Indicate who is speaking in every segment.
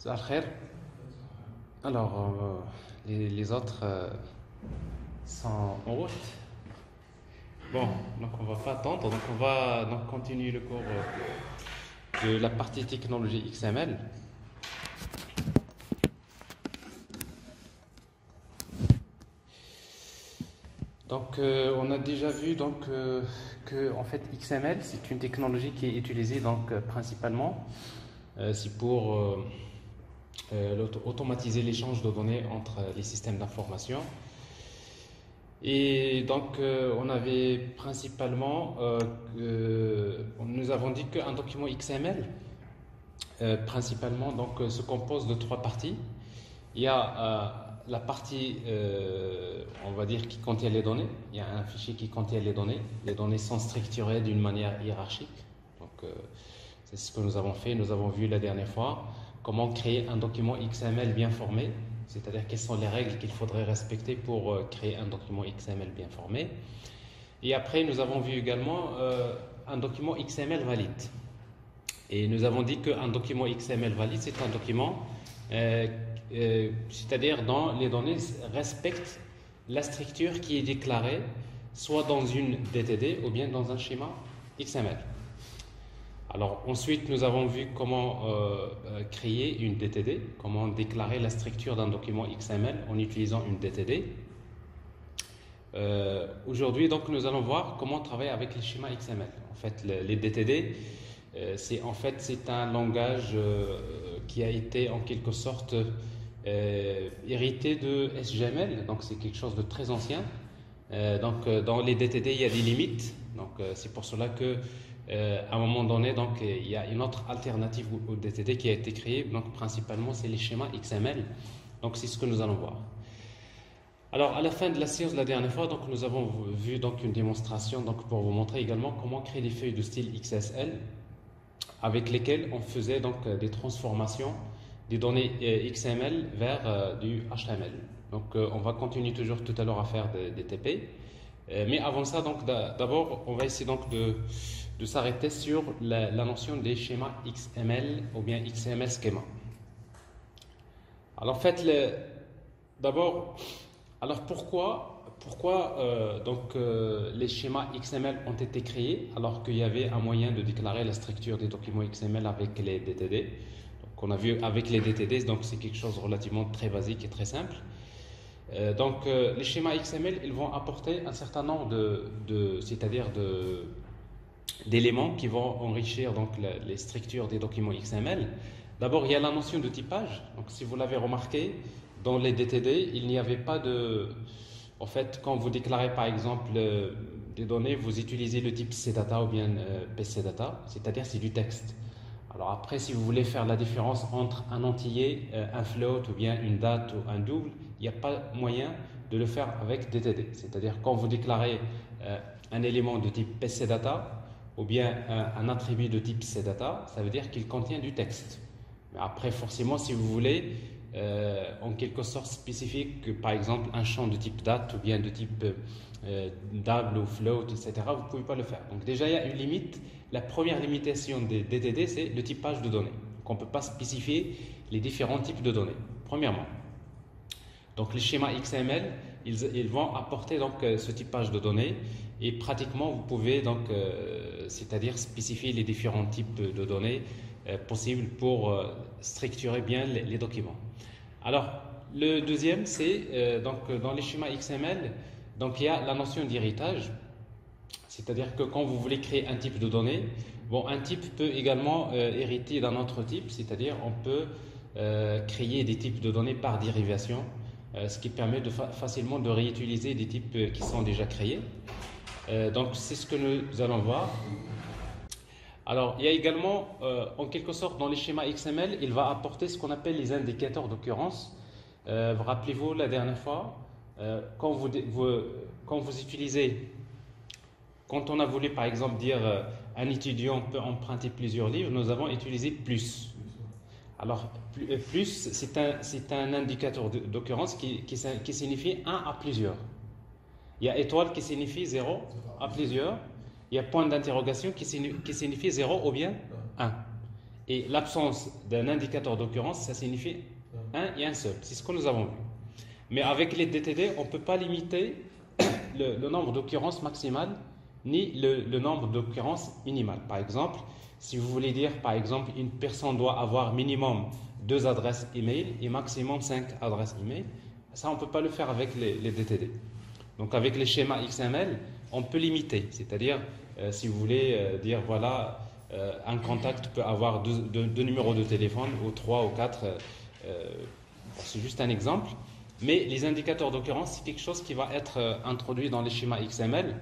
Speaker 1: Al-Khair. Alors, les autres sont en route. Bon, donc on va pas attendre, donc on va donc continuer le cours de la partie technologie XML. Donc, on a déjà vu que en fait XML c'est une technologie qui est utilisée donc principalement c'est pour automatiser l'échange de données entre les systèmes d'information. Et donc, on avait principalement, nous avons dit qu'un document XML, principalement, donc, se compose de trois parties. Il y a la partie, on va dire, qui contient les données. Il y a un fichier qui contient les données. Les données sont structurées d'une manière hiérarchique. Donc, c'est ce que nous avons fait. Nous avons vu la dernière fois comment créer un document XML bien formé. C'est-à-dire quelles sont les règles qu'il faudrait respecter pour créer un document XML bien formé. Et après, nous avons vu également un document XML valide. Et nous avons dit qu'un document XML valide, c'est un document, c'est-à-dire dont les données respectent la structure qui est déclarée, soit dans une DTD ou bien dans un schéma XML. Alors ensuite, nous avons vu comment créer une DTD, comment déclarer la structure d'un document XML en utilisant une DTD. Aujourd'hui, donc, nous allons voir comment travailler avec les schémas XML. En fait, les DTD, c'est un langage qui a été en quelque sorte hérité de SGML, donc c'est quelque chose de très ancien. Donc, dans les DTD, il y a des limites. Donc, c'est pour cela que à un moment donné, donc, il y a une autre alternative au DTD qui a été créée. Donc, principalement, c'est les schémas XML. Donc, c'est ce que nous allons voir. Alors, à la fin de la séance de la dernière fois, donc, nous avons vu donc, une démonstration donc, pour vous montrer également comment créer des feuilles de style XSL avec lesquelles on faisait donc, des transformations des données XML vers du HTML. Donc, on va continuer toujours tout à l'heure à faire des TP. Mais avant ça, donc, d'abord, on va essayer donc de s'arrêter sur la notion des schémas XML ou bien XML schema. Alors en fait, d'abord, alors pourquoi les schémas XML ont été créés alors qu'il y avait un moyen de déclarer la structure des documents XML avec les DTD. Donc on a vu avec les DTD, donc c'est quelque chose de relativement très basique et très simple. Les schémas XML, ils vont apporter un certain nombre d'éléments qui vont enrichir donc les structures des documents XML. D'abord, il y a la notion de typage. Donc, si vous l'avez remarqué, dans les DTD, il n'y avait pas de... En fait, quand vous déclarez par exemple des données, vous utilisez le type CData ou bien PCData, c'est-à-dire c'est du texte. Alors après, si vous voulez faire la différence entre un entier, un float ou bien une date ou un double, il n'y a pas moyen de le faire avec DTD. C'est-à-dire quand vous déclarez un élément de type PCData ou bien un attribut de type CData, ça veut dire qu'il contient du texte. Mais après, forcément, si vous voulez en quelque sorte spécifique, par exemple un champ de type date ou bien de type double ou float, etc., vous ne pouvez pas le faire. Donc déjà, il y a une limite. La première limitation des DTD, c'est le typage de données. Donc on ne peut pas spécifier les différents types de données, premièrement. Donc les schémas XML, ils vont apporter donc ce typage de données et pratiquement vous pouvez donc, c'est-à-dire spécifier les différents types de données possibles pour structurer bien les documents. Alors le deuxième, c'est donc dans les schémas XML, donc il y a la notion d'héritage. C'est-à-dire que quand vous voulez créer un type de données, bon, un type peut également hériter d'un autre type, c'est-à-dire on peut créer des types de données par dérivation, ce qui permet facilement de réutiliser des types qui sont déjà créés. Donc c'est ce que nous allons voir. Alors il y a également, en quelque sorte, dans les schémas XML, il va apporter ce qu'on appelle les indicateurs d'occurrence. Rappelez-vous la dernière fois, quand vous utilisez... Quand on a voulu, par exemple, dire un étudiant peut emprunter plusieurs livres, nous avons utilisé plus. Alors, plus, c'est un indicateur d'occurrence qui signifie 1 à plusieurs. Il y a étoile qui signifie 0 à plusieurs. Il y a point d'interrogation qui signifie 0 ou bien 1. Et l'absence d'un indicateur d'occurrence, ça signifie un et un seul. C'est ce que nous avons vu. Mais avec les DTD, on ne peut pas limiter le nombre d'occurrences maximales ni le nombre d'occurrences minimales. Par exemple, si vous voulez dire, par exemple, une personne doit avoir minimum 2 adresses email et maximum 5 adresses email, ça, on ne peut pas le faire avec les DTD. Donc, avec les schémas XML, on peut limiter. C'est-à-dire, si vous voulez dire, voilà, un contact peut avoir deux numéros de téléphone, ou 3 ou 4, c'est juste un exemple. Mais les indicateurs d'occurrence, c'est quelque chose qui va être introduit dans les schémas XML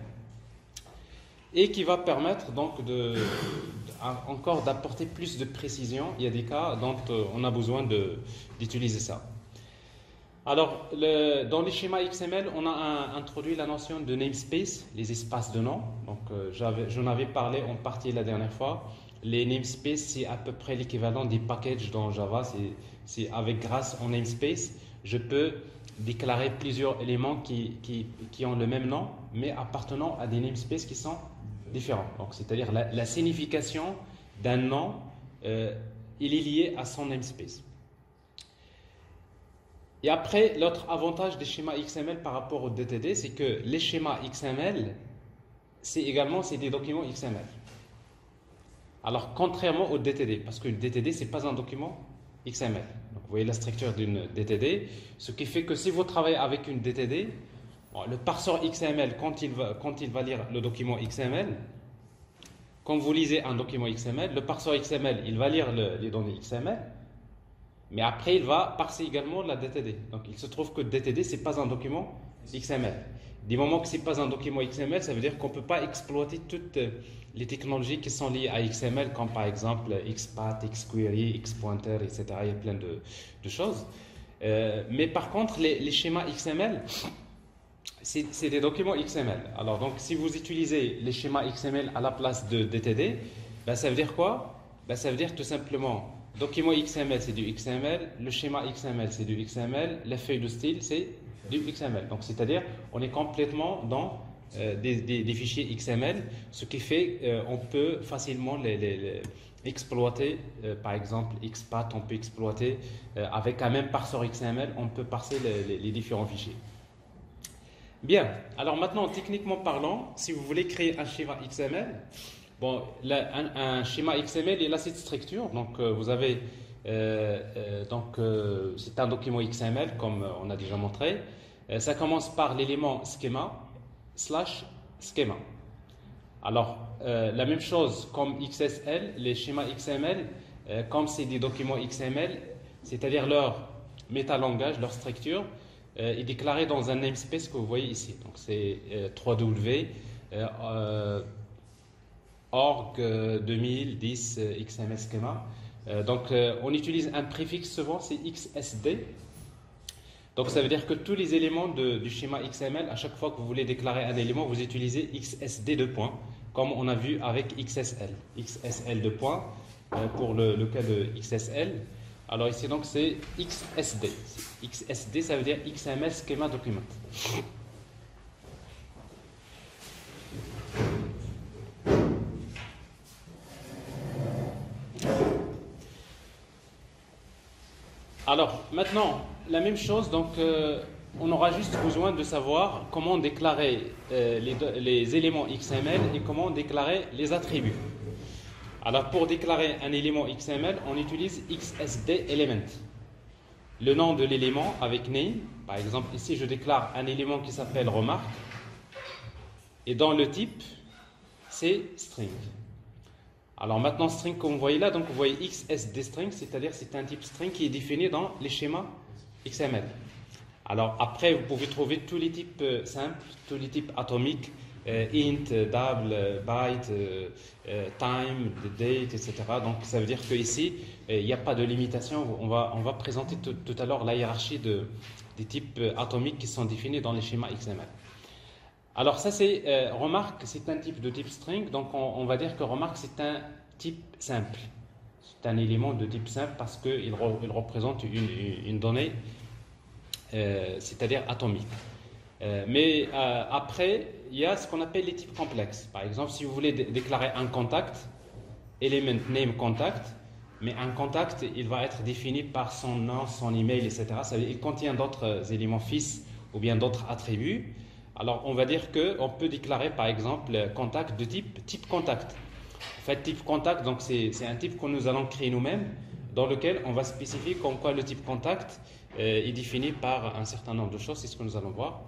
Speaker 1: et qui va permettre donc encore d'apporter plus de précision. Il y a des cas dont on a besoin d'utiliser ça. Alors, dans les schémas XML, on a introduit la notion de namespace, les espaces de nom. Donc, j'en avais parlé en partie la dernière fois. Les namespaces, c'est à peu près l'équivalent des packages dans Java. C'est grâce au namespace, je peux déclarer plusieurs éléments qui ont le même nom, mais appartenant à des namespaces qui sont différents. Donc, c'est-à-dire la signification d'un nom, il est lié à son namespace. Et après, l'autre avantage des schémas XML par rapport au DTD, c'est que les schémas XML, c'est des documents XML. Alors, contrairement au DTD, parce que le DTD, ce n'est pas un document XML. Donc, vous voyez la structure d'une DTD, ce qui fait que si vous travaillez avec une DTD, le parseur XML, quand il va lire le document XML, quand vous lisez un document XML, le parseur XML, il va lire les données XML, mais après, il va parser également la DTD. Donc, il se trouve que DTD, ce n'est pas un document XML. Du moment que ce n'est pas un document XML, ça veut dire qu'on ne peut pas exploiter toutes les technologies qui sont liées à XML, comme par exemple XPath, XQuery, XPointer, etc. Il y a plein de choses. Mais par contre, les schémas XML, c'est des documents XML. Alors, donc, si vous utilisez les schémas XML à la place de DTD, ben, ça veut dire quoi? Ben, ça veut dire tout simplement... Document XML, c'est du XML. Le schéma XML, c'est du XML. Les feuilles de style, c'est du XML. Donc, c'est-à-dire, on est complètement dans des fichiers XML, ce qui fait qu'on peut facilement les exploiter. Par exemple, XPath, on peut exploiter avec un même parseur XML, on peut parser les différents fichiers. Bien. Alors maintenant, techniquement parlant, si vous voulez créer un schéma XML, bon, un schéma XML, il a cette structure. Donc, vous avez, c'est un document XML, comme on a déjà montré. Ça commence par l'élément schema / schema. Alors, la même chose comme XSL, les schémas XML, comme c'est des documents XML, c'est-à-dire leur métalangage, leur structure, est déclarée dans un namespace que vous voyez ici. Donc, c'est 3W. Org 2010 XML schema. Donc, on utilise un préfixe souvent, c'est XSD. Donc, ça veut dire que tous les éléments du schéma XML, à chaque fois que vous voulez déclarer un élément, vous utilisez XSD 2 points, comme on a vu avec XSL. XSL 2 points pour le cas de XSL. Alors ici, donc, c'est XSD. XSD, ça veut dire XML schema document. Alors, maintenant, la même chose, donc, on aura juste besoin de savoir comment déclarer les éléments XML et comment déclarer les attributs. Alors, pour déclarer un élément XML, on utilise XSD element. Le nom de l'élément avec name, par exemple, ici, je déclare un élément qui s'appelle remarque, et dans le type, c'est string. Alors maintenant, string, comme vous voyez là, donc vous voyez XSD string, c'est-à-dire c'est un type string qui est défini dans les schémas XML. Alors après, vous pouvez trouver tous les types simples, tous les types atomiques, int, double, byte, time, date, etc. Donc ça veut dire qu'ici, il n'y a pas de limitation. On va présenter tout à l'heure la hiérarchie des types atomiques qui sont définis dans les schémas XML. Alors ça c'est remarque, c'est un type de type string, donc on va dire que remarque c'est un type simple. C'est un élément de type simple parce qu'il représente une donnée, c'est-à-dire atomique. Mais après, il y a ce qu'on appelle les types complexes. Par exemple, si vous voulez déclarer un contact, element name contact, Mais un contact, il va être défini par son nom, son email, etc. Ça veut dire, il contient d'autres éléments fixes ou bien d'autres attributs. Alors, on va dire qu'on peut déclarer, par exemple, contact de type contact. En fait, type contact, donc c'est un type que nous allons créer nous-mêmes, dans lequel on va spécifier comme quoi le type contact est défini par un certain nombre de choses. C'est ce que nous allons voir.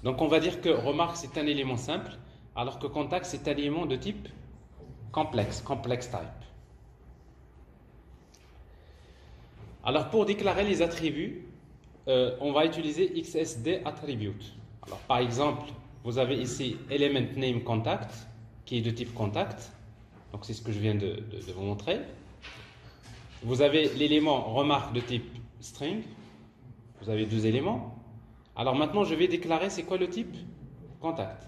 Speaker 1: Donc, on va dire que remarque, c'est un élément simple, alors que contact, c'est un élément de type complexe, complex type. Alors, pour déclarer les attributs, on va utiliser XSD attribute. Alors, par exemple, vous avez ici element name contact, qui est de type contact. Donc, c'est ce que je viens de vous montrer. Vous avez l'élément remarque de type string. Vous avez deux éléments. Alors, maintenant, je vais déclarer c'est quoi le type contact.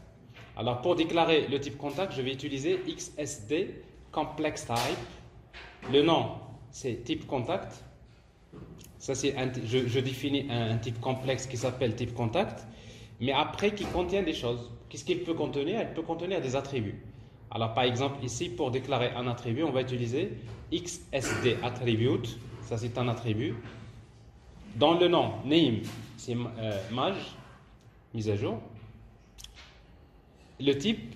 Speaker 1: Alors, pour déclarer le type contact, je vais utiliser XSD complex type. Le nom, c'est type contact. Ça, je définis un type complexe qui s'appelle type contact, mais après qui contient des choses. Qu'est-ce qu'il peut contenir? Il peut contenir des attributs. Alors, par exemple, ici, pour déclarer un attribut, on va utiliser XSD attribute. Ça, c'est un attribut. Dans le nom, name, c'est maj, mise à jour. Le type,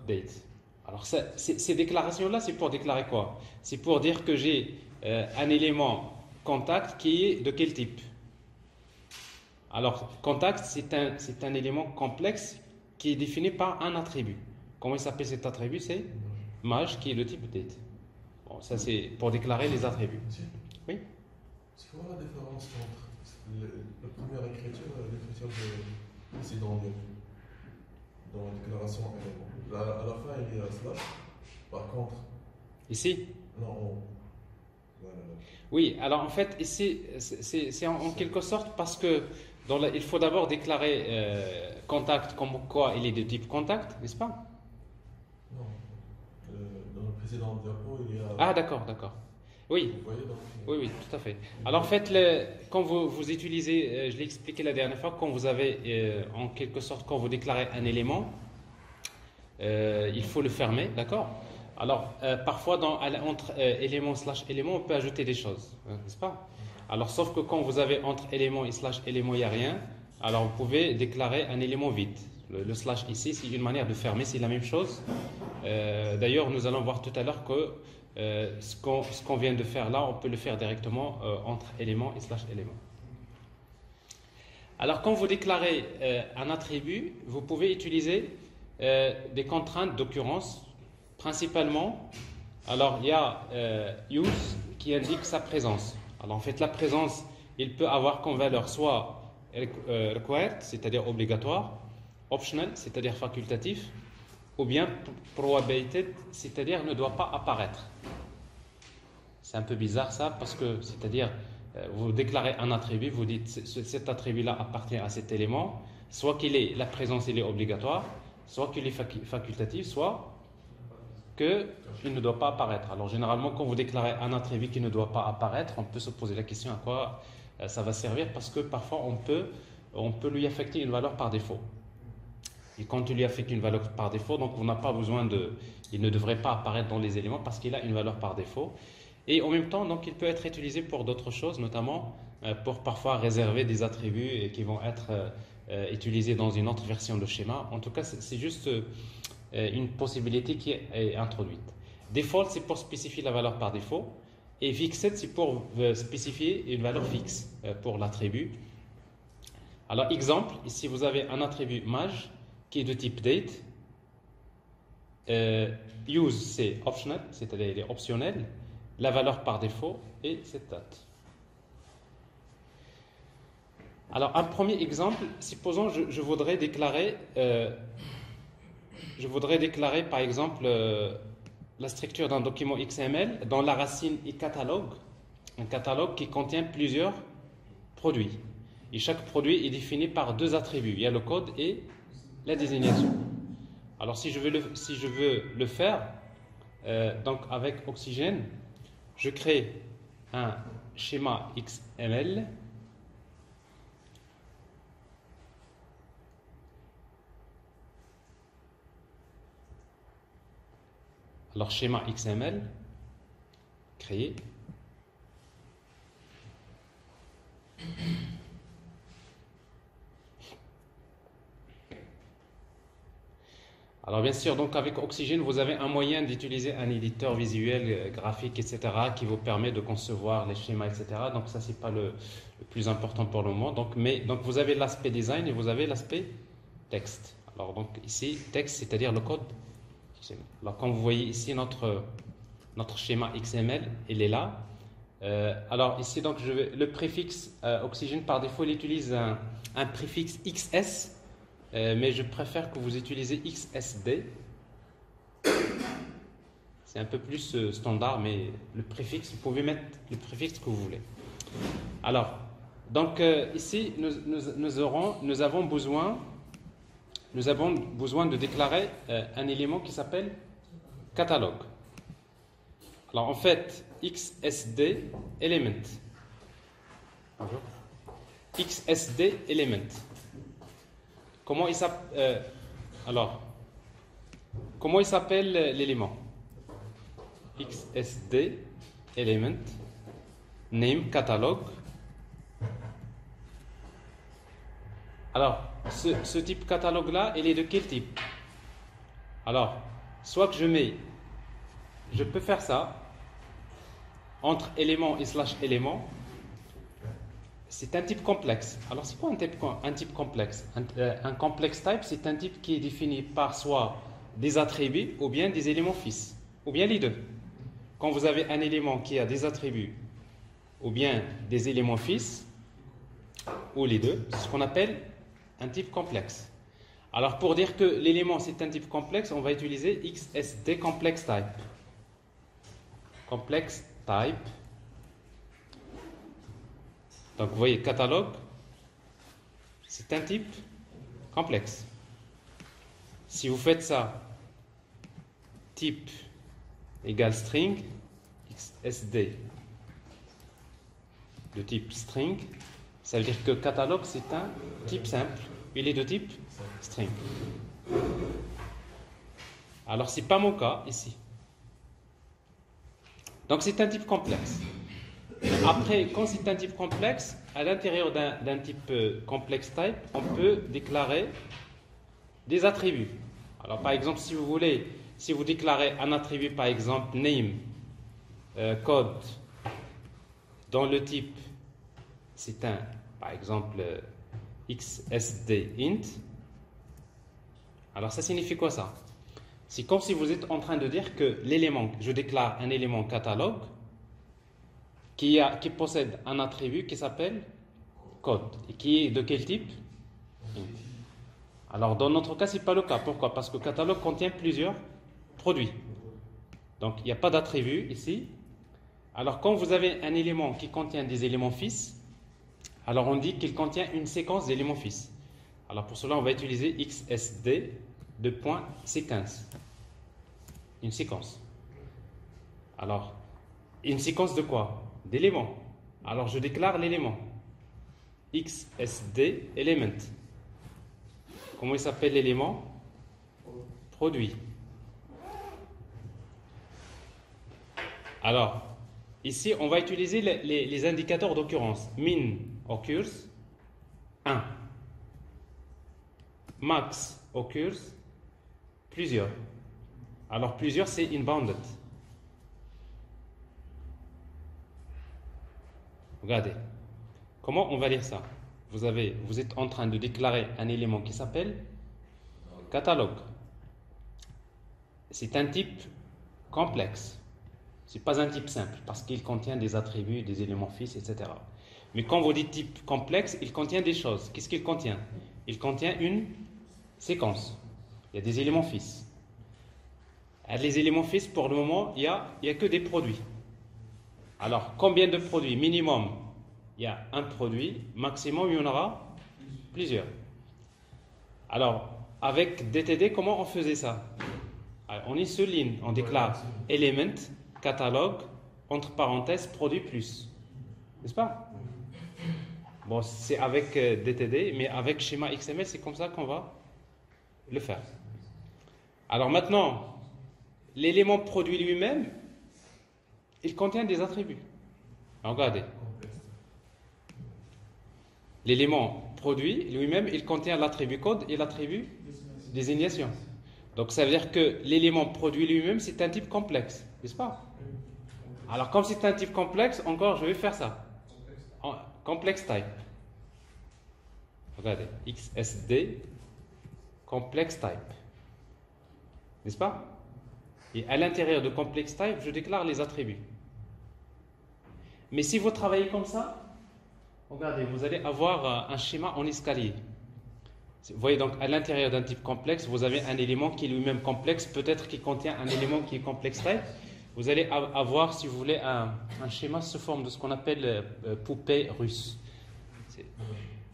Speaker 1: date. Alors, ces déclarations-là, c'est pour déclarer quoi? C'est pour dire que j'ai un élément contact qui est de quel type? Alors, contact, c'est un élément complexe qui est défini par un attribut. Comment il s'appelle cet attribut? C'est maj, qui est le type date. Bon, ça, c'est pour déclarer les attributs. Oui?
Speaker 2: C'est quoi la différence entre la première écriture et l'écriture précédente dans la déclaration élément? À la fin, il y a slash. Par contre,
Speaker 1: Ici?
Speaker 2: non, voilà.
Speaker 1: Oui, alors en fait, ici, c'est en quelque sorte parce que il faut d'abord déclarer contact comme quoi il est de type contact, n'est-ce pas?
Speaker 2: Non. Dans le précédent diapo, il y a.
Speaker 1: Ah, d'accord. Oui,
Speaker 2: Vous voyez, donc,
Speaker 1: oui, tout à fait. Alors en fait, quand vous utilisez, je l'ai expliqué la dernière fois, quand vous avez en quelque sorte, quand vous déclarez un élément, il faut le fermer, d'accord? Alors, parfois, entre élément slash élément, on peut ajouter des choses, n'est-ce pas? Alors, sauf que quand vous avez entre élément et slash élément, il n'y a rien, alors vous pouvez déclarer un élément vide. Le slash ici, c'est une manière de fermer, c'est la même chose. D'ailleurs, nous allons voir tout à l'heure que ce qu'on vient de faire là, on peut le faire directement entre élément et slash élément. Alors, quand vous déclarez un attribut, vous pouvez utiliser des contraintes d'occurrence. Principalement, alors il y a use qui indique sa présence. Alors en fait, la présence, il peut avoir comme valeur soit required, c'est-à-dire obligatoire, optional, c'est-à-dire facultatif, ou bien prohibited, c'est-à-dire ne doit pas apparaître. C'est un peu bizarre ça, parce que, c'est-à-dire, vous déclarez un attribut, vous dites cet attribut-là appartient à cet élément, soit la présence il est obligatoire, soit qu'il est facultatif, soit qu'il ne doit pas apparaître. Alors généralement, quand vous déclarez un attribut qui ne doit pas apparaître, on peut se poser la question à quoi ça va servir, parce que parfois on peut lui affecter une valeur par défaut. Et quand il lui affecte une valeur par défaut, donc on n'a pas besoin il ne devrait pas apparaître dans les éléments parce qu'il a une valeur par défaut. Et en même temps, donc il peut être utilisé pour d'autres choses, notamment pour parfois réserver des attributs qui vont être utilisés dans une autre version de schéma. En tout cas, c'est juste une possibilité qui est introduite. Default, c'est pour spécifier la valeur par défaut. Et fixed, c'est pour spécifier une valeur fixe pour l'attribut. Alors, exemple, ici vous avez un attribut maj qui est de type date. Use, c'est optional, c'est-à-dire il est optionnel. La valeur par défaut est cette date. Alors, un premier exemple, supposons je voudrais déclarer par exemple la structure d'un document XML dans la racine e-catalogue, un catalogue qui contient plusieurs produits. Et chaque produit est défini par deux attributs, il y a le code et la désignation. Alors si je veux le faire, donc avec Oxygène, je crée un schéma XML. Alors, schéma XML. créer. Alors bien sûr, donc avec Oxygène, vous avez un moyen d'utiliser un éditeur visuel, graphique, etc., qui vous permet de concevoir les schémas, etc. Donc ça, c'est pas le plus important pour le moment. Donc vous avez l'aspect design et vous avez l'aspect texte. Alors donc ici, texte, c'est-à-dire le code. Alors comme vous voyez ici, notre schéma XML, il est là. Alors ici, donc le préfixe Oxygène, par défaut, il utilise un préfixe XS. Mais je préfère que vous utilisez XSD. C'est un peu plus standard, mais le préfixe, vous pouvez mettre le préfixe que vous voulez. Alors, donc ici, nous avons besoin de déclarer un élément qui s'appelle catalogue. Alors, en fait, XSD element. Bonjour. XSD element. Comment il s'appelle l'élément? XSD element name catalogue. Alors, ce type catalogue là, il est de quel type? Alors, soit que je peux faire ça entre élément et slash élément. C'est un type complexe. Alors, c'est quoi un type complexe? Un complex type, c'est un type qui est défini par soit des attributs ou bien des éléments fixes, ou bien les deux. Quand vous avez un élément qui a des attributs ou bien des éléments fixes, ou les deux, c'est ce qu'on appelle un type complexe. Alors, pour dire que l'élément c'est un type complexe, on va utiliser XSD complex type. Complex type. Donc, vous voyez, catalogue, c'est un type complexe. Si vous faites ça, type égale string, XSD de type string, ça veut dire que catalogue, c'est un type simple. Il est de type string. Alors, ce n'est pas mon cas ici. Donc, c'est un type complexe. Après, quand c'est un type complexe, à l'intérieur d'un type complex type, on peut déclarer des attributs. Alors, par exemple, si vous déclarez un attribut, par exemple, name, code, dans le type, c'est par exemple, XSD int. Alors, ça signifie quoi ça? C'est comme si vous êtes en train de dire que je déclare un élément catalogue qui possède un attribut qui s'appelle code et qui est de quel type? Alors dans notre cas, ce n'est pas le cas. Pourquoi? Parce que le catalogue contient plusieurs produits. Donc il n'y a pas d'attribut ici. Alors quand vous avez un élément qui contient des éléments fixes, alors on dit qu'il contient une séquence d'éléments fixes. Alors pour cela, on va utiliser XSD de point séquence. Une séquence. Alors, une séquence de quoi? D'éléments. Alors je déclare l'élément. XSD element. Comment il s'appelle l'élément? Produit. Alors, ici, on va utiliser les indicateurs d'occurrence. Min occurs 1. Max occurs plusieurs. Alors, plusieurs, c'est inbounded. Regardez. Comment on va lire ça? Vous êtes en train de déclarer un élément qui s'appelle catalogue. C'est un type complexe. Ce n'est pas un type simple parce qu'il contient des attributs, des éléments fixes, etc. Mais quand vous dites type complexe, il contient des choses. Qu'est-ce qu'il contient? Il contient une séquence. Il y a des éléments fixes. Les éléments fixes, pour le moment, il n'y a que des produits. Alors, combien de produits? Minimum, il y a un produit. Maximum, il y en aura plusieurs. Alors, avec DTD, comment on faisait ça? Alors, on est sur ligne. On déclare element, catalogue, entre parenthèses, produit plus. N'est-ce pas? Bon, c'est avec DTD, mais avec schéma XML, c'est comme ça qu'on va le faire. Alors maintenant, l'élément produit lui-même, il contient des attributs. Regardez. L'élément produit lui-même, il contient l'attribut code et l'attribut désignation. Donc ça veut dire que l'élément produit lui-même, c'est un type complexe, n'est-ce pas? Alors comme c'est un type complexe, encore je vais faire ça. Complex type. Regardez, XSD, complex type. N'est-ce pas? Et à l'intérieur de complex type, je déclare les attributs. Mais si vous travaillez comme ça, regardez, vous allez avoir un schéma en escalier. Vous voyez donc à l'intérieur d'un type complexe, vous avez un élément qui est lui-même complexe, peut-être qui contient un élément qui est complex type. Vous allez avoir, si vous voulez, un schéma sous forme de ce qu'on appelle poupée russe.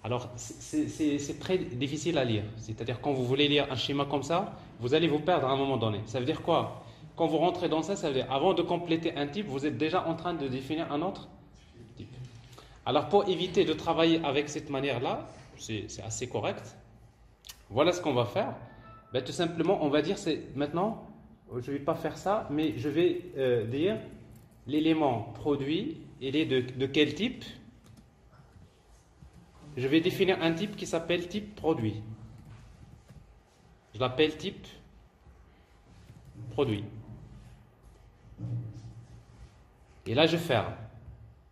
Speaker 1: Alors, c'est très difficile à lire. C'est-à-dire, quand vous voulez lire un schéma comme ça, vous allez vous perdre à un moment donné. Ça veut dire quoi? Quand vous rentrez dans ça, ça veut dire, avant de compléter un type, vous êtes déjà en train de définir un autre type. Alors, pour éviter de travailler avec cette manière-là, c'est assez correct. Voilà ce qu'on va faire. Ben, tout simplement, on va dire, maintenant, je ne vais pas faire ça, mais je vais dire l'élément produit, il est de quel type? Je vais définir un type qui s'appelle type produit. Je l'appelle type produit. Et là, je ferme.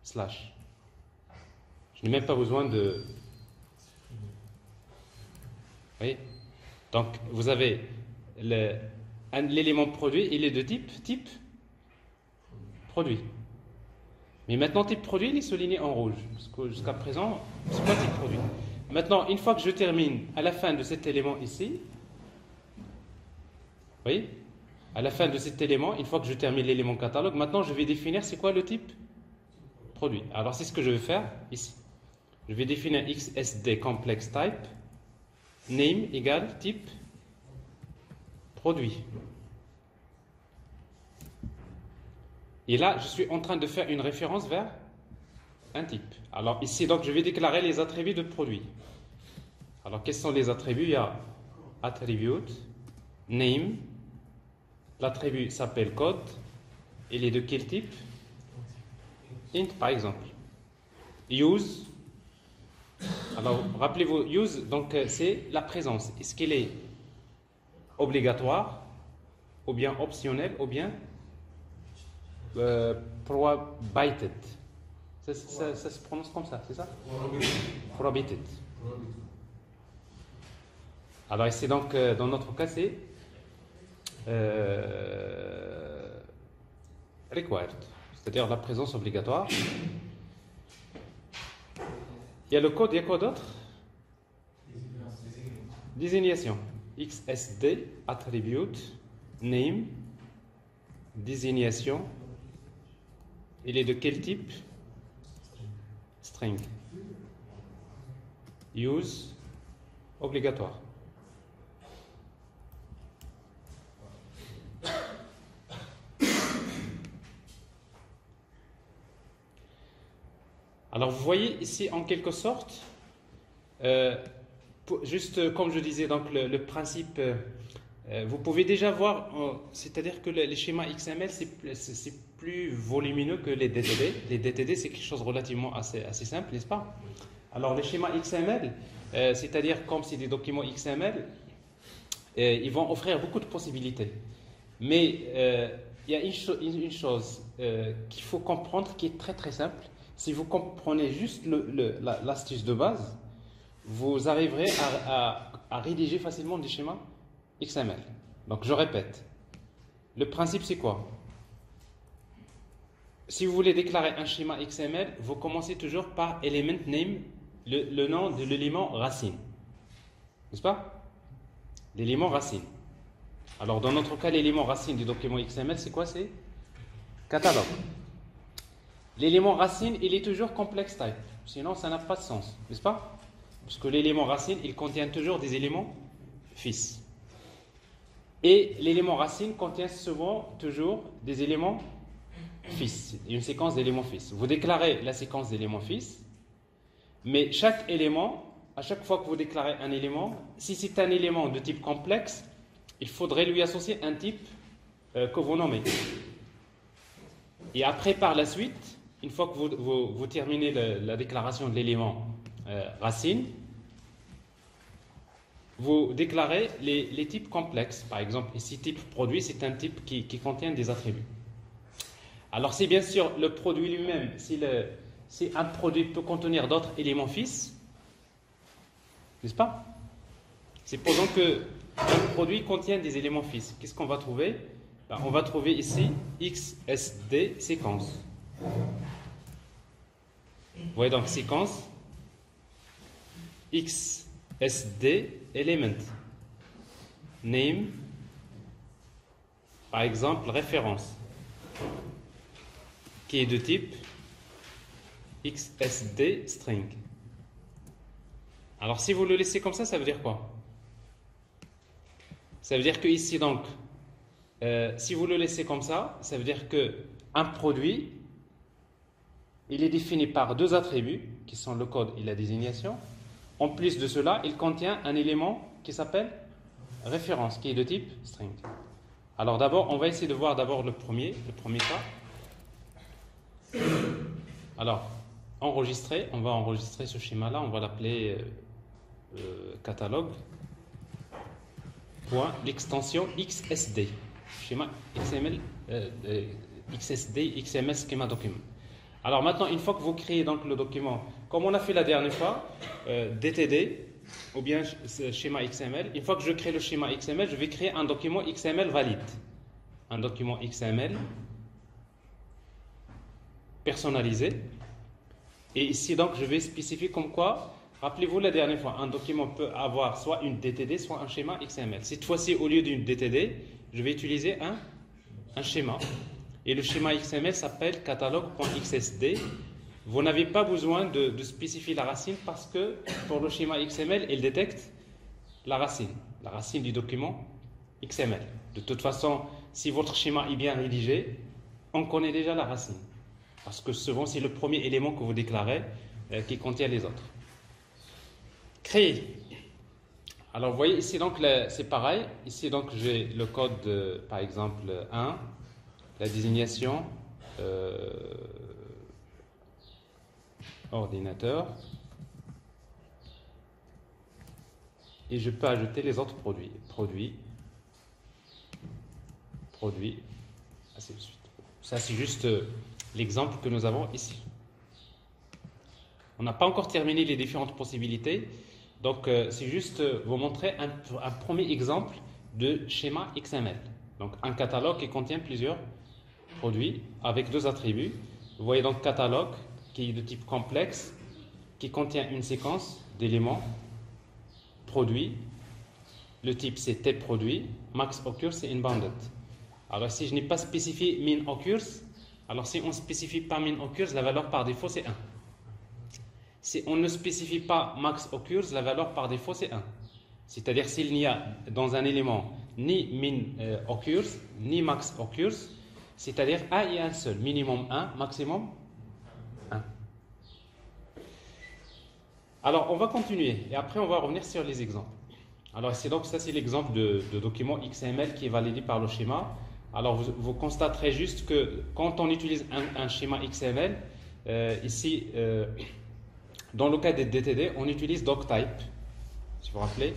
Speaker 1: Slash. Je n'ai même pas besoin de... Vous voyez? Donc, vous avez l'élément produit, il est de type produit. Mais maintenant, type produit, il est souligné en rouge. Parce que jusqu'à présent, c'est pas type produit. Maintenant, une fois que je termine à la fin de cet élément ici, vous voyez? À la fin de cet élément, une fois que je termine l'élément catalogue, maintenant je vais définir c'est quoi le type produit. Alors c'est ce que je vais faire ici. Je vais définir XSD complex type, name égale type produit. Et là, je suis en train de faire une référence vers un type. Alors ici, donc, je vais déclarer les attributs de produit. Alors, quels sont les attributs? Il y a attribute, name, l'attribut s'appelle code, il est de quel type? Int, par exemple. Use, alors, rappelez-vous, use, donc, c'est la présence. Est-ce qu'il est obligatoire, ou bien optionnel, ou bien prohibited. Ça se prononce comme ça, c'est ça? Prohibited. Alors ici donc dans notre cas c'est required, c'est-à-dire la présence obligatoire. Il y a le code, il y a quoi d'autre? Désignation. XSD, attribute, name, désignation. Il est de quel type? String. Use, obligatoire. Alors vous voyez ici en quelque sorte, juste comme je disais, donc le principe, vous pouvez déjà voir, c'est-à-dire que les schémas XML c'est plus volumineux que les DTD. Les DTD c'est quelque chose de relativement assez simple, n'est-ce pas? Alors les schémas XML, c'est-à-dire comme c'est des documents XML, ils vont offrir beaucoup de possibilités. Mais il y a une chose qu'il faut comprendre qui est très très simple. Si vous comprenez juste l'astuce de base, vous arriverez à rédiger facilement des schémas XML. Donc je répète, le principe c'est quoi? Si vous voulez déclarer un schéma XML, vous commencez toujours par element name, le nom de l'élément racine. N'est-ce pas? L'élément racine. Alors dans notre cas, l'élément racine du document XML, c'est quoi? C'est catalogue. L'élément racine, il est toujours complex type. Sinon, ça n'a pas de sens. N'est-ce pas? Parce que l'élément racine, il contient toujours des éléments fils. Et l'élément racine contient souvent toujours des éléments fils. Une séquence d'éléments fils. Vous déclarez la séquence d'éléments fils, mais chaque élément, à chaque fois que vous déclarez un élément, si c'est un élément de type complexe, il faudrait lui associer un type que vous nommez. Et après, par la suite, une fois que vous terminez la déclaration de l'élément racine, vous déclarez les types complexes. Par exemple, ici, type produit, c'est un type qui contient des attributs. Alors, si bien sûr le produit lui-même, si un produit peut contenir d'autres éléments fils, n'est-ce pas? Supposons qu'un produit contient des éléments fils. Qu'est-ce qu'on va trouver? Ben, on va trouver ici XSD séquence. Vous voyez donc séquence XSD element. Name, par exemple, référence, qui est de type XSD string. Alors si vous le laissez comme ça veut dire quoi? Ça veut dire que ici donc, si vous le laissez comme ça veut dire que un produit, il est défini par deux attributs qui sont le code et la désignation. En plus de cela, il contient un élément qui s'appelle référence, qui est de type string. Alors d'abord, on va essayer de voir d'abord le premier cas. Alors, on va enregistrer ce schéma-là, on va l'appeler catalogue. L'extension XSD, schéma XML, XSD, XML schema document. Alors maintenant, une fois que vous créez donc le document, comme on a fait la dernière fois, DTD ou bien schéma XML, une fois que je crée le schéma XML, je vais créer un document XML valide. Un document XML personnalisé. Et ici donc, je vais spécifier comme quoi, rappelez-vous la dernière fois, un document peut avoir soit une DTD, soit un schéma XML. Cette fois-ci, au lieu d'une DTD, je vais utiliser un schéma. Et le schéma XML s'appelle catalogue.xsd. Vous n'avez pas besoin de spécifier la racine parce que pour le schéma XML, il détecte la racine du document XML. De toute façon, si votre schéma est bien rédigé, on connaît déjà la racine. Parce que souvent, c'est le premier élément que vous déclarez qui contient les autres. Créer. Alors, vous voyez ici, donc, c'est pareil. Ici, donc, j'ai le code, par exemple, 1, la désignation ordinateur. Et je peux ajouter les autres produits. Produit, ainsi de suite. Ça, c'est juste l'exemple que nous avons ici. On n'a pas encore terminé les différentes possibilités. Donc, c'est juste vous montrer un premier exemple de schéma XML. Donc, un catalogue qui contient plusieurs produits avec deux attributs. Vous voyez donc catalogue qui est de type complexe, qui contient une séquence d'éléments, produits. Le type c'est T-produit, max occurs c'est inbounded. Alors, si je n'ai pas spécifié min occurs, alors si on ne spécifie pas min occurs, la valeur par défaut c'est 1. Si on ne spécifie pas max occurs, la valeur par défaut c'est 1. C'est-à-dire s'il n'y a dans un élément ni min occurs, ni max occurs, c'est-à-dire un et un seul, minimum 1, maximum 1. Alors on va continuer et après on va revenir sur les exemples. Alors donc ça c'est l'exemple de document XML qui est validé par le schéma. Alors vous constaterez juste que quand on utilise un schéma XML, ici dans le cas des DTD, on utilise doctype. Si vous vous rappelez,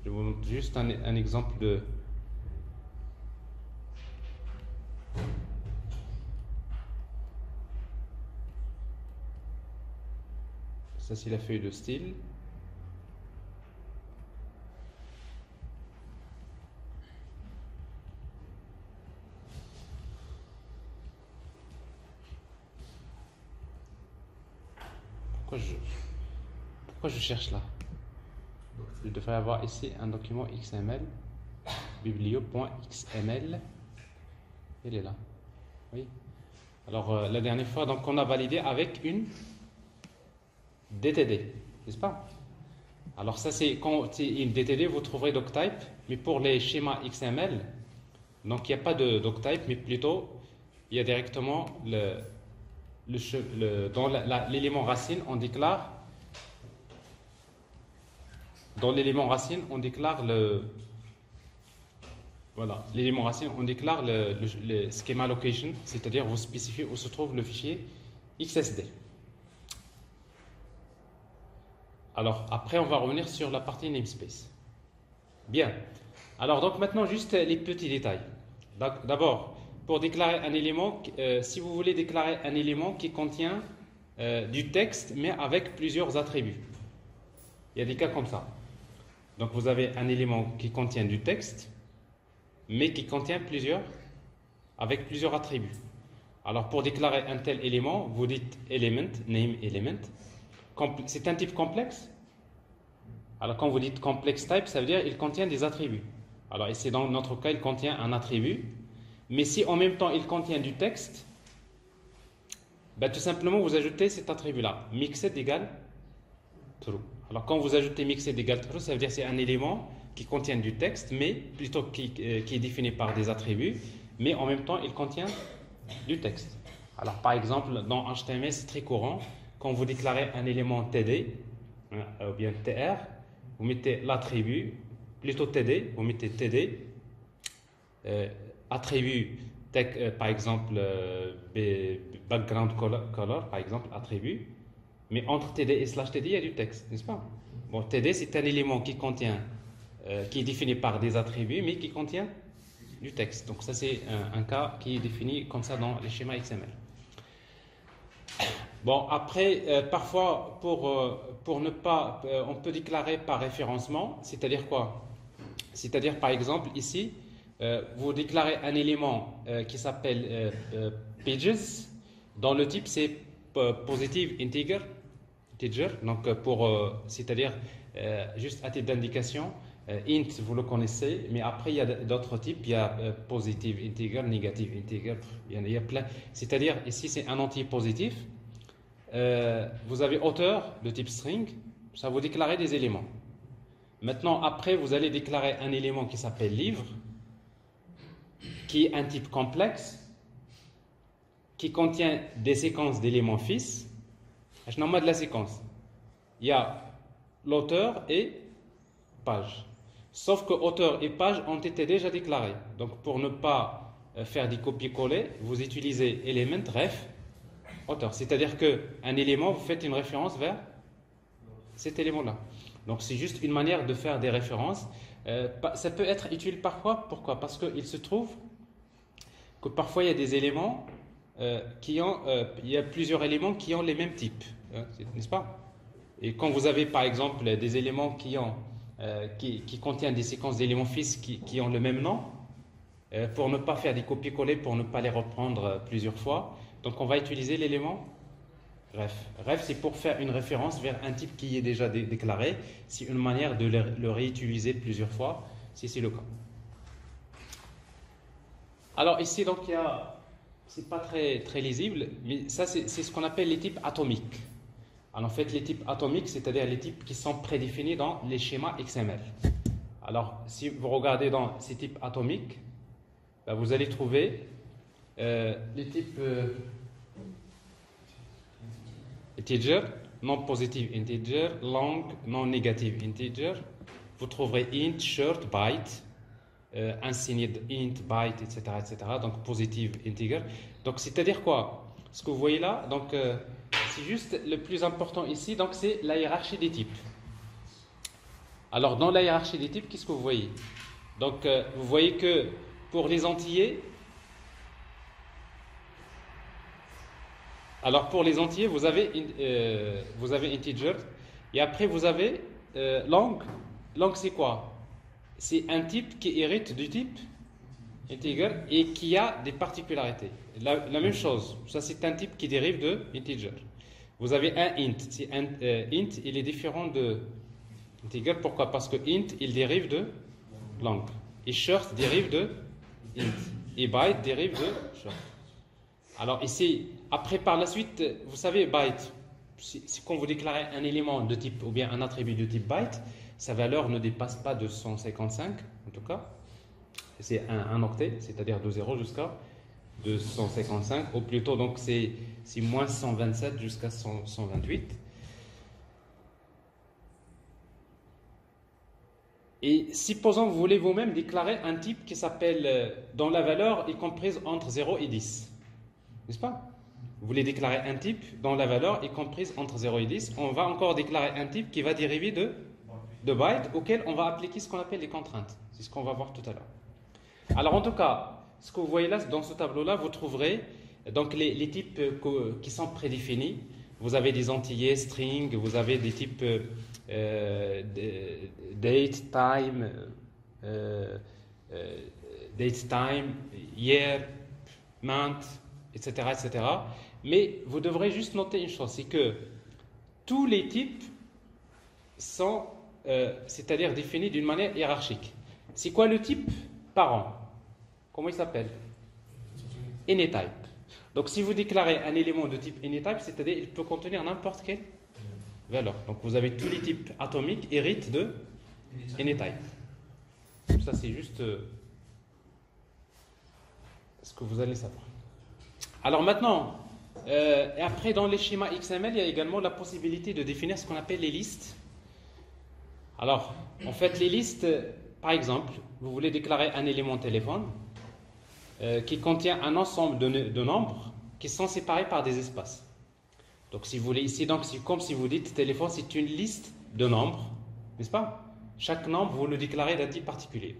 Speaker 1: je vous montre juste un exemple de. Ça c'est la feuille de style. Pourquoi je cherche là? Je devrais avoir ici un document XML, biblio.xml. Il est là. Oui. Alors la dernière fois, donc on a validé avec une DTD, n'est-ce pas? Alors ça c'est quand c'est une DTD, vous trouverez doctype, mais pour les schémas XML, donc il n'y a pas de doctype, mais plutôt il y a directement dans l'élément racine, on déclare dans l'élément racine, on déclare Voilà, l'élément racine, on déclare le schema location, c'est-à-dire vous spécifiez où se trouve le fichier XSD. Alors, après, on va revenir sur la partie namespace. Bien. Alors, donc maintenant, juste les petits détails. D'abord, pour déclarer un élément, si vous voulez déclarer un élément qui contient du texte, mais avec plusieurs attributs. Il y a des cas comme ça. Donc, vous avez un élément qui contient du texte, mais qui contient avec plusieurs attributs. Alors, pour déclarer un tel élément, vous dites element, name element. C'est un type complexe. Alors, quand vous dites complex type, ça veut dire qu'il contient des attributs. Alors, ici, dans notre cas, il contient un attribut. Mais si en même temps, il contient du texte, ben, tout simplement, vous ajoutez cet attribut-là. Mixed égale true. Alors, quand vous ajoutez mixed égale true, ça veut dire que c'est un élément qui contient du texte, mais plutôt qui est défini par des attributs, mais en même temps, il contient du texte. Alors, par exemple, dans HTML, c'est très courant. Quand vous déclarez un élément TD, ou bien TR, vous mettez l'attribut, plutôt TD, vous mettez TD, attribut, par exemple, background color, par exemple, attribut, mais entre TD et /TD, il y a du texte, n'est-ce pas? Bon, TD, c'est un élément qui contient, qui est défini par des attributs, mais qui contient du texte. Donc ça, c'est un cas qui est défini comme ça dans les schémas XML. Bon, après, parfois, pour ne pas, on peut déclarer par référencement, c'est-à-dire quoi? C'est-à-dire, par exemple, ici, vous déclarez un élément qui s'appelle pages, dont le type c'est positive integer, donc c'est-à-dire juste à titre d'indication, int vous le connaissez, mais après il y a d'autres types, il y a positive integer, negative integer, il y a plein. C'est-à-dire ici c'est un entier positif. Vous avez auteur de type string, ça vous déclarez des éléments. Maintenant, après, vous allez déclarer un élément qui s'appelle livre, qui est un type complexe, qui contient des séquences d'éléments fils. Je nomme de la séquence. Il y a l'auteur et page. Sauf que auteur et page ont été déjà déclarés. Donc, pour ne pas faire des copier-coller, vous utilisez element ref auteur. C'est-à-dire qu'un élément, vous faites une référence vers cet élément-là. Donc, c'est juste une manière de faire des références. Ça peut être utile parfois. Pourquoi? Parce qu'il se trouve que parfois, il y a des éléments il y a plusieurs éléments qui ont les mêmes types. N'est-ce pas? Et quand vous avez, par exemple, des éléments qui contiennent des séquences d'éléments fils qui ont le même nom, pour ne pas faire des copier-coller, pour ne pas les reprendre plusieurs fois, donc on va utiliser l'élément ref. Ref, c'est pour faire une référence vers un type qui est déjà déclaré. C'est une manière de le réutiliser plusieurs fois, si c'est le cas. Alors ici, donc, c'est pas très, très lisible, mais ça, c'est ce qu'on appelle les types atomiques. Alors, en fait, les types atomiques, c'est-à-dire les types qui sont prédéfinis dans les schémas XML. Alors, si vous regardez dans ces types atomiques, ben, vous allez trouver les types integer, non positive integer, long, non negative integer. Vous trouverez int, short, byte, unsigned int, byte, etc., etc. Donc positive integer. Donc c'est-à-dire quoi? Ce que vous voyez là, donc c'est juste le plus important ici. Donc c'est la hiérarchie des types. Alors dans la hiérarchie des types, qu'est-ce que vous voyez? Donc vous voyez que pour les entiers, alors pour les entiers, vous avez integer et après vous avez long. Long c'est quoi? C'est un type qui hérite du type integer et qui a des particularités. La même chose, ça c'est un type qui dérive de integer. Vous avez un int, int il est différent de integer. Pourquoi? Parce que int il dérive de long et short dérive de int et byte dérive de short. Alors ici, après par la suite, vous savez byte, c'est quand vous déclarez un élément de type ou bien un attribut de type byte, sa valeur ne dépasse pas 255 en tout cas. C'est un octet, c'est-à-dire de 0 jusqu'à 255, ou plutôt donc c'est moins 127 jusqu'à 128. Et supposons que vous voulez vous-même déclarer un type qui s'appelle, dont la valeur est comprise entre 0 et 10. N'est-ce pas? Vous voulez déclarer un type dont la valeur est comprise entre 0 et 10. On va encore déclarer un type qui va dériver de bytes auquel on va appliquer ce qu'on appelle les contraintes. C'est ce qu'on va voir tout à l'heure. Alors en tout cas, ce que vous voyez là, dans ce tableau-là, vous trouverez donc les types qui sont prédéfinis. Vous avez des entiers, string, vous avez des types date, time, year, month, etc., etc. Mais vous devrez juste noter une chose, c'est que tous les types sont, c'est-à-dire définis d'une manière hiérarchique. C'est quoi le type parent? Comment il s'appelle? AnyType. Donc si vous déclarez un élément de type AnyType, c'est-à-dire il peut contenir n'importe quelle valeur. Donc vous avez tous les types atomiques héritent de AnyType. Ça c'est juste ce que vous allez savoir. Alors maintenant, et après dans les schémas XML, il y a également la possibilité de définir ce qu'on appelle les listes. Alors, en fait, les listes, par exemple, vous voulez déclarer un élément téléphone qui contient un ensemble de nombres qui sont séparés par des espaces. Donc, si vous voulez ici, donc c'est comme si vous dites téléphone, c'est une liste de nombres, n'est-ce pas? Chaque nombre, vous le déclarez d'un type particulier.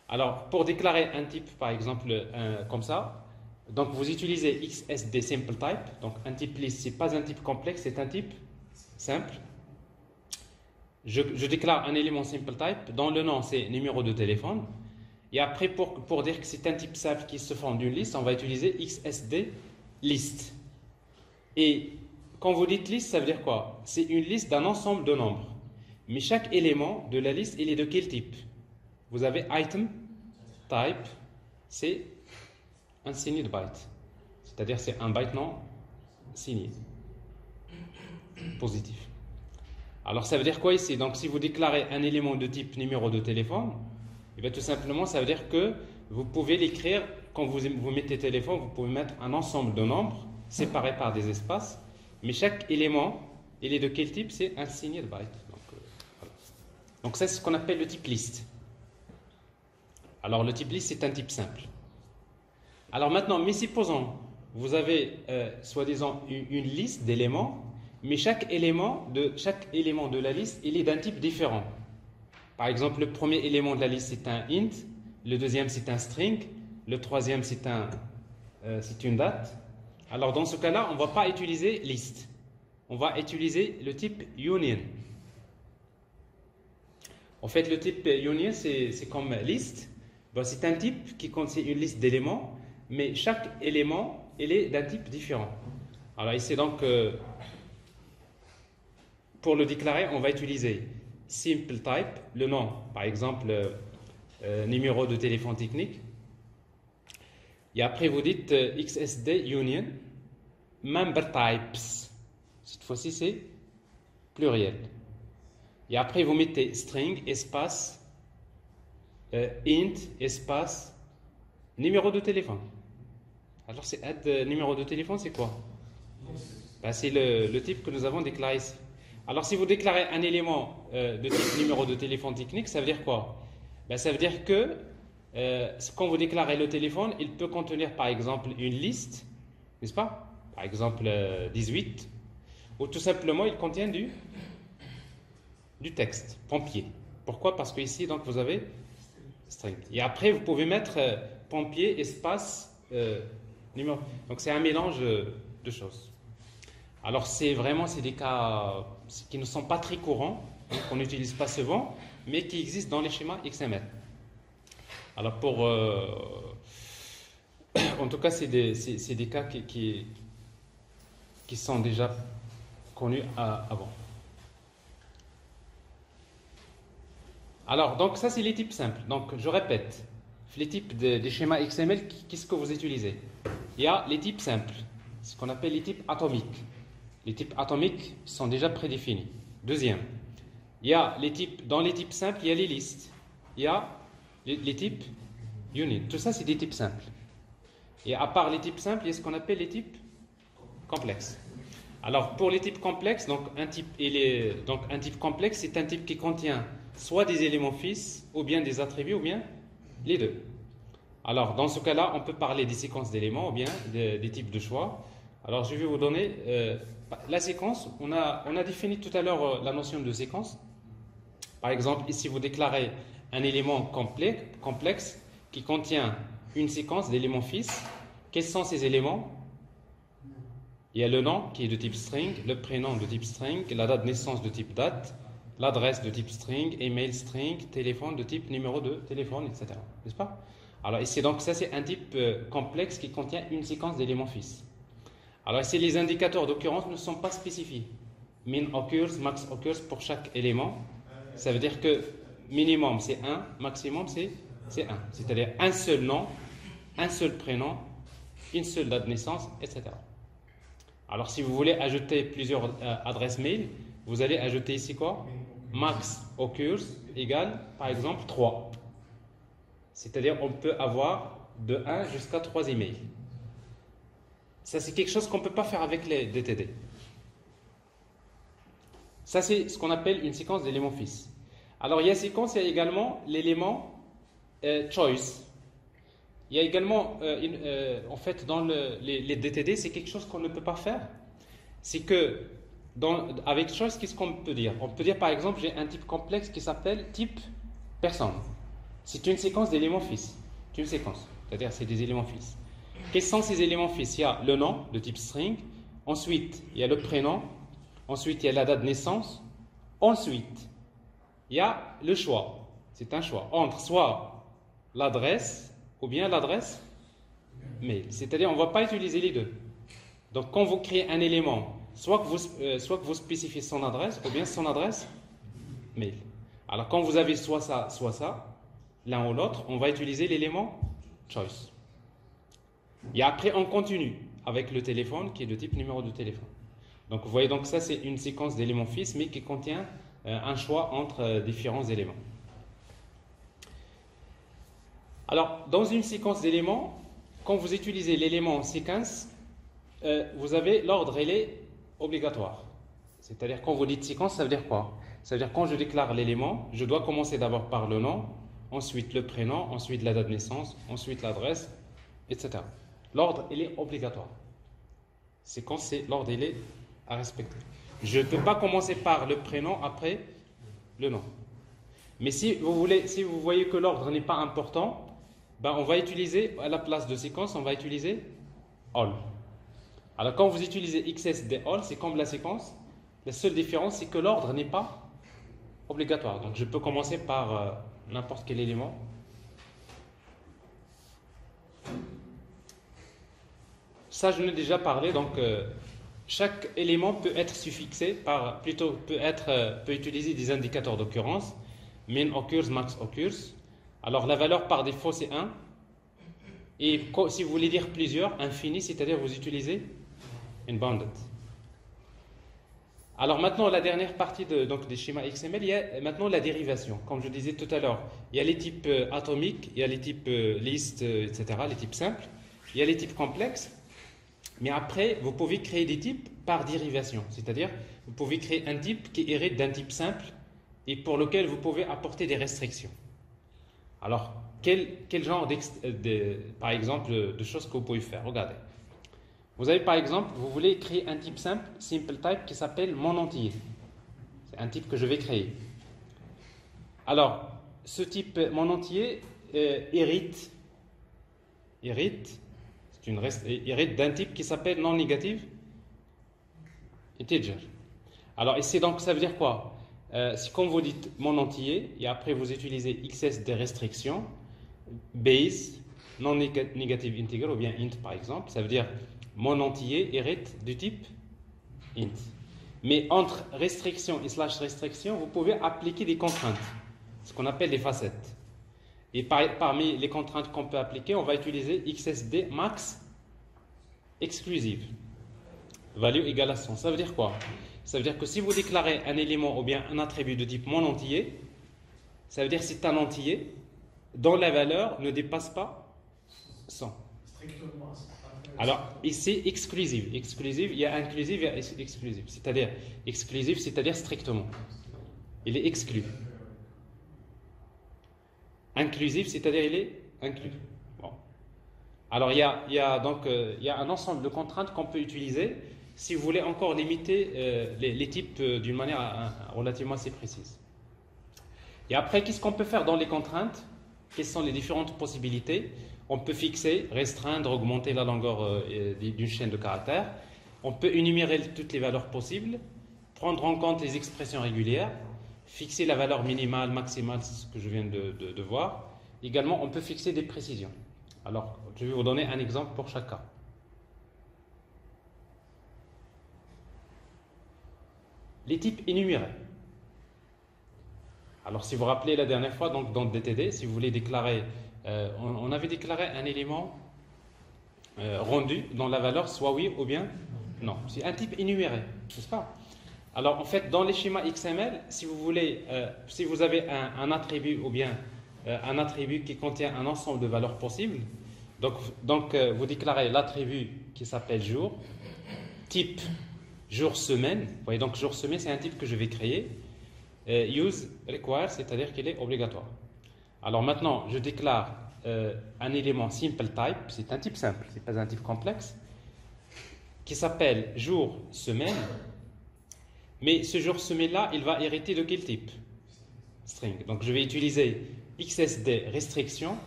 Speaker 1: Alors, pour déclarer un type, par exemple, comme ça, donc vous utilisez XSD Simple Type. Donc, un type liste, c'est pas un type complexe, c'est un type simple. Je déclare un élément Simple Type. Dans le nom, c'est numéro de téléphone. Et après, pour dire que c'est un type simple qui se forme d'une liste, on va utiliser XSD List. Et quand vous dites liste, ça veut dire quoi? C'est une liste d'un ensemble de nombres. Mais chaque élément de la liste, il est de quel type? Vous avez item, type, c'est un signé de byte. C'est-à-dire c'est un byte non signé. Positif. Alors ça veut dire quoi ici? Donc si vous déclarez un élément de type numéro de téléphone, et bien tout simplement ça veut dire que vous pouvez l'écrire, quand vous mettez téléphone, vous pouvez mettre un ensemble de nombres séparés par des espaces, mais chaque élément, il est de quel type? C'est un signé de byte. Voilà. Donc ça c'est ce qu'on appelle le type liste. Alors le type liste c'est un type simple. Alors maintenant, mais supposons, vous avez soi-disant une liste d'éléments, mais chaque élément de la liste, il est d'un type différent. Par exemple, le premier élément de la liste, c'est un int, le deuxième, c'est un string, le troisième, c'est une date. Alors, dans ce cas-là, on ne va pas utiliser list. On va utiliser le type union. En fait, le type union, c'est comme list. Bon, c'est un type qui contient une liste d'éléments, mais chaque élément, il est d'un type différent. Alors ici, donc, pour le déclarer, on va utiliser simple type, le nom, par exemple, numéro de téléphone technique. Et après, vous dites XSD union, member types. Cette fois-ci, c'est pluriel. Et après, vous mettez string, espace, int, espace, numéro de téléphone. Alors, numéro de téléphone, c'est quoi? Ben, c'est le type que nous avons déclaré ici. Alors, si vous déclarez un élément de type numéro de téléphone technique, ça veut dire quoi? Ben, ça veut dire que quand vous déclarez le téléphone, il peut contenir par exemple une liste, n'est-ce pas? Par exemple 18, ou tout simplement il contient du texte, pompier. Pourquoi? Parce que ici, donc, vous avez string. Et après, vous pouvez mettre pompier, espace, numéro. Donc, c'est un mélange de choses. Alors, c'est des cas qui ne sont pas très courants, qu'on n'utilise pas souvent, mais qui existent dans les schémas XML. Alors, en tout cas, c'est des cas qui sont déjà connus avant. Alors, donc ça, c'est les types simples. Donc, je répète, les types des schémas XML, qu'est-ce que vous utilisez? Il y a les types simples, ce qu'on appelle les types atomiques. Les types atomiques sont déjà prédéfinis. Deuxième, il y a dans les types simples, il y a les listes. Il y a les types union. Tout ça, c'est des types simples. Et à part les types simples, il y a ce qu'on appelle les types complexes. Alors, pour les types complexes, donc un type complexe, c'est un type qui contient soit des éléments fixes, ou bien des attributs, ou bien les deux. Alors, dans ce cas-là, on peut parler des séquences d'éléments, ou bien des types de choix. Alors, je vais vous donner la séquence. On a défini tout à l'heure la notion de séquence. Par exemple, ici, vous déclarez un élément complexe qui contient une séquence d'éléments fixes. Quels sont ces éléments? Il y a le nom qui est de type string, le prénom de type string, la date de naissance de type date, l'adresse de type string, email string, téléphone de type numéro de téléphone, etc. N'est-ce pas? Alors ici, donc, ça c'est un type complexe qui contient une séquence d'éléments fixes. Alors ici, les indicateurs d'occurrence ne sont pas spécifiés. Min occurs, max occurs pour chaque élément. Ça veut dire que minimum c'est 1, maximum c'est 1. C'est-à-dire un seul nom, un seul prénom, une seule date de naissance, etc. Alors si vous voulez ajouter plusieurs adresses mail, vous allez ajouter ici quoi? Max occurs égale par exemple 3. C'est-à-dire on peut avoir de 1 jusqu'à 3 emails. Ça c'est quelque chose qu'on ne peut pas faire avec les DTD. Ça c'est ce qu'on appelle une séquence d'éléments fixes. Alors il y a séquence, il y a également l'élément choice. Il y a également, en fait, dans les DTD, c'est quelque chose qu'on ne peut pas faire. C'est que, avec choice, qu'est-ce qu'on peut dire? On peut dire, par exemple, j'ai un type complexe qui s'appelle type personne. C'est une séquence d'éléments fixes. C'est une séquence, c'est-à-dire c'est des éléments fixes. Quels sont ces éléments fixes? Il y a le nom de type string, ensuite il y a le prénom, ensuite il y a la date de naissance, ensuite il y a le choix. C'est un choix entre soit l'adresse ou bien l'adresse mail. C'est-à-dire, on ne va pas utiliser les deux. Donc, quand vous créez un élément, soit que vous spécifiez son adresse ou bien son adresse mail. Alors, quand vous avez soit ça, l'un ou l'autre, on va utiliser l'élément choice. Et après, on continue avec le téléphone qui est de type numéro de téléphone. Donc, vous voyez, donc ça, c'est une séquence d'éléments fixes, mais qui contient un choix entre différents éléments. Alors, dans une séquence d'éléments, quand vous utilisez l'élément séquence, vous avez l'ordre, il est obligatoire. C'est-à-dire, quand vous dites séquence, ça veut dire quoi? Ça veut dire, quand je déclare l'élément, je dois commencer d'abord par le nom, ensuite le prénom, ensuite la date de naissance, ensuite l'adresse, etc. L'ordre, il est obligatoire. Séquence, c'est l'ordre, il est à respecter. Je ne peux pas commencer par le prénom, après le nom. Mais si vous voyez que l'ordre n'est pas important, ben on va utiliser, à la place de séquence, on va utiliser all. Alors quand vous utilisez XSD all, c'est comme la séquence. La seule différence, c'est que l'ordre n'est pas obligatoire. Donc je peux commencer par n'importe quel élément. Ça, je l'ai déjà parlé. Donc chaque élément peut être suffixé peut utiliser des indicateurs d'occurrence. Min occurs, max occurs. Alors la valeur par défaut c'est 1. Et si vous voulez dire plusieurs, infini, c'est-à-dire vous utilisez une bounded. Alors maintenant la dernière partie des schémas XML, il y a maintenant la dérivation. Comme je disais tout à l'heure, il y a les types atomiques, il y a les types list, etc., les types simples, il y a les types complexes. Mais après, vous pouvez créer des types par dérivation. C'est-à-dire, vous pouvez créer un type qui hérite d'un type simple et pour lequel vous pouvez apporter des restrictions. Alors, quel genre, par exemple, de choses que vous pouvez faire? Regardez. Vous avez, par exemple, vous voulez créer un type simple, simple type, qui s'appelle mon entier. C'est un type que je vais créer. Alors, ce type mon entier hérite d'un type qui s'appelle non négative integer. Alors ici, donc, ça veut dire quoi? Si quand vous dites mon entier, et après vous utilisez XS des restrictions, base, non negative integer, ou bien int par exemple, ça veut dire mon entier hérite du type int. Mais entre restriction et slash restriction, vous pouvez appliquer des contraintes, ce qu'on appelle des facettes. Et parmi les contraintes qu'on peut appliquer, on va utiliser XSD max exclusive. Value égale à 100. Ça veut dire quoi? Ça veut dire que si vous déclarez un élément ou bien un attribut de type mon entier, ça veut dire que c'est un entier dont la valeur ne dépasse pas 100. Alors ici, exclusive. Exclusive, il y a inclusive et exclusive. C'est-à-dire exclusive, c'est-à-dire strictement. Il est exclu. inclusif, c'est-à-dire il est inclus. Bon. Alors il y a un ensemble de contraintes qu'on peut utiliser si vous voulez encore limiter les types d'une manière relativement assez précise. Et après, qu'est-ce qu'on peut faire dans les contraintes? Quelles sont les différentes possibilités? On peut fixer, restreindre, augmenter la longueur d'une chaîne de caractères. On peut énumérer toutes les valeurs possibles, prendre en compte les expressions régulières, fixer la valeur minimale, maximale, c'est ce que je viens de voir. Également, on peut fixer des précisions. Alors, je vais vous donner un exemple pour chaque cas. Les types énumérés. Alors, si vous vous rappelez la dernière fois, donc, dans le DTD, si vous voulez déclarer, on avait déclaré un élément rendu dont la valeur soit oui ou bien non. C'est un type énuméré, n'est-ce pas? Alors, en fait, dans les schémas XML, si vous voulez, si vous avez un attribut ou bien un attribut qui contient un ensemble de valeurs possibles, donc vous déclarez l'attribut qui s'appelle jour, type jour-semaine. Vous voyez, donc jour-semaine, c'est un type que je vais créer. Use require, c'est-à-dire qu'il est obligatoire. Alors maintenant, je déclare un élément simple type, c'est un type simple, c'est pas un type complexe, qui s'appelle jour-semaine. Mais ce jour-semaine-là, il va hériter de quel type? String. Donc je vais utiliser XSD restriction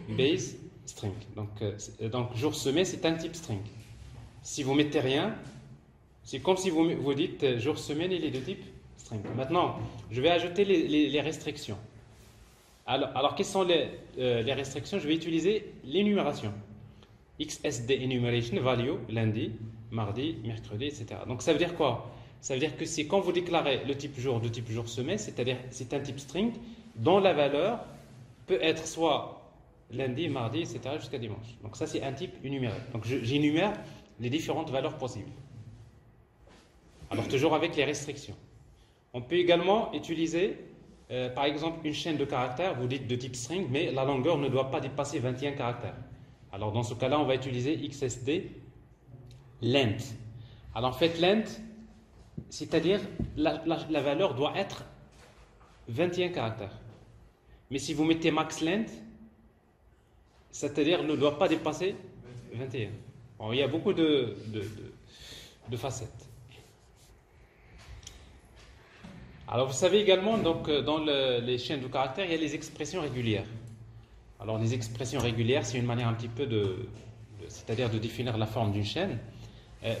Speaker 1: base string. Donc jour-semaine, c'est un type string. Si vous mettez rien, c'est comme si vous dites jour-semaine, il est de type string. Maintenant, je vais ajouter les restrictions. Alors quelles sont les restrictions? Je vais utiliser l'énumération. XSD enumeration value lundi, mardi, mercredi, etc. Donc ça veut dire quoi? Ça veut dire que c'est quand vous déclarez le type jour de type jour-semaine, c'est-à-dire c'est un type string dont la valeur peut être soit lundi, mardi, etc. jusqu'à dimanche. Donc ça c'est un type énuméré. Donc j'énumère les différentes valeurs possibles. Alors toujours avec les restrictions. On peut également utiliser par exemple une chaîne de caractères, vous dites de type string, mais la longueur ne doit pas dépasser 21 caractères. Alors dans ce cas-là, on va utiliser XSD length. Alors en fait, length, c'est-à-dire la valeur doit être 21 caractères. Mais si vous mettez max length, c'est-à-dire ne doit pas dépasser 21. Bon, il y a beaucoup de facettes. Alors vous savez également, donc, dans les chaînes de caractères, il y a les expressions régulières. Alors les expressions régulières, c'est une manière un petit peu c'est-à-dire de définir la forme d'une chaîne.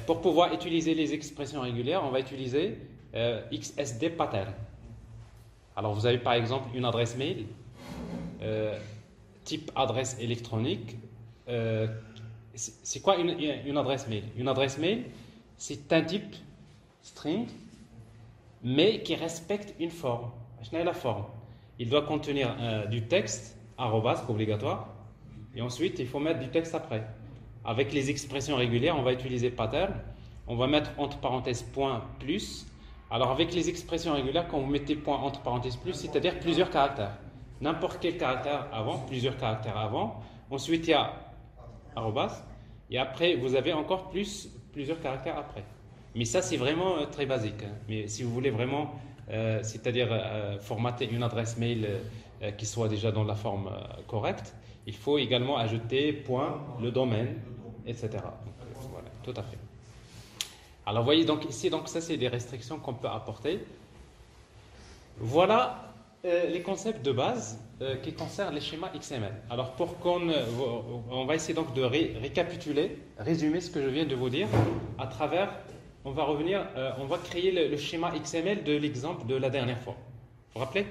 Speaker 1: Pour pouvoir utiliser les expressions régulières, on va utiliser XSD pattern. Alors vous avez par exemple une adresse mail, type adresse électronique. C'est quoi une adresse mail? Une adresse mail, c'est un type string, mais qui respecte une forme. Je n'ai la forme. Il doit contenir du texte, arrobas, obligatoire, et ensuite il faut mettre du texte après. Avec les expressions régulières, on va utiliser pattern. On va mettre entre parenthèses point plus. Alors avec les expressions régulières, quand vous mettez point entre parenthèses plus, c'est-à-dire plusieurs caractères. N'importe quel caractère avant, plusieurs caractères avant. Ensuite, il y a arrobas. Et après, vous avez encore plusieurs caractères après. Mais ça, c'est vraiment très basique. Mais si vous voulez vraiment, c'est-à-dire formater une adresse mail qui soit déjà dans la forme correcte, il faut également ajouter point, le domaine, etc. Donc, voilà, tout à fait. Alors, vous voyez, donc ici, ça, c'est des restrictions qu'on peut apporter. Voilà les concepts de base qui concernent les schémas XML. Alors, on va essayer donc de récapituler, résumer ce que je viens de vous dire à travers. On va créer le schéma XML de l'exemple de la dernière fois. Vous vous rappelez?